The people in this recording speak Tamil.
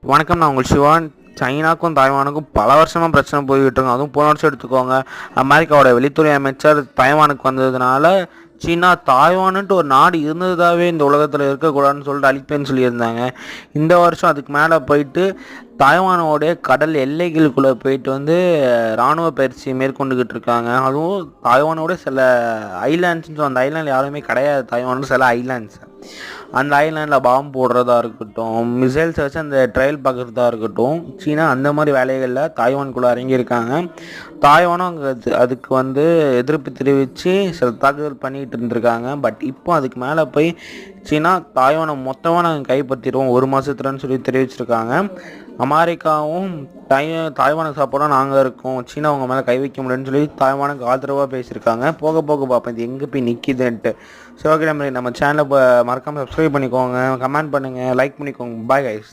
வணக்கம், நான் உங்கள் சிவான். சைனாக்கும் தாய்வானுக்கும் பல வருஷமாக பிரச்சனை போய்கிட்டு இருக்கு. அதுவும் போன வருஷம் எடுத்துக்கோங்க, அமெரிக்காவோட வெளித்துறை அமைச்சர் தாய்வானுக்கு வந்ததுனால சீனா தாய்வானுன்ட்டு ஒரு நாடு இருந்ததாகவே இந்த உலகத்தில் இருக்கக்கூடாதுன்னு சொல்லிட்டு அழிப்பேன்னு சொல்லியிருந்தாங்க. இந்த வருஷம் அதுக்கு மேலே போயிட்டு தாய்வானோடைய கடல் எல்லைகளுக்குள்ளே போயிட்டு இராணுவ பயிற்சி மேற்கொண்டுக்கிட்டு இருக்காங்க. அதுவும் தாய்வானோட சில ஐலாண்ட்ஸ்ன்னு அந்த ஐலாண்டில் யாருமே கிடையாது. தாய்வானோட சில ஐலாண்ட்ஸ், அந்த ஐலாண்டில் பாம்பு போடுறதா இருக்கட்டும், மிசைல்ஸ் வச்சு அந்த ட்ரையல் பார்க்குறதா இருக்கட்டும், சீனா அந்த மாதிரி வேலைகளில் தாய்வானுக்குள்ளே இறங்கியிருக்காங்க. தாய்வானும் அங்கே அதுக்கு எதிர்ப்பு தெரிவித்து சில தாக்குதல் பண்ணிகிட்டு இருந்திருக்காங்க. பட் இப்போ அதுக்கு மேலே போய் சீனா தாய்வானை மொத்தமாக நாங்கள் கைப்பற்றிடுவோம் 1 மாதத்துலன்னு சொல்லி தெரிவிச்சிருக்காங்க. அமெரிக்காவும் தாய்வானுக்கு சப்போர்ட்டாக நாங்கள் இருக்கோம், சீனா அவங்க மேலே கை வைக்க முடியும்னு சொல்லி தாய்வானுக்கு ஆதரவாக பேசியிருக்காங்க. போக போக பார்ப்போம் இது எங்கே போய் நிற்கிதுன்ட்டு. ஸோ ஓகே, நம்ம சேனலை மறக்காமல் சப்ஸ்கிரைப் பண்ணிக்கோங்க, கமெண்ட் பண்ணுங்கள், லைக் பண்ணிக்கோங்க. Bye guys.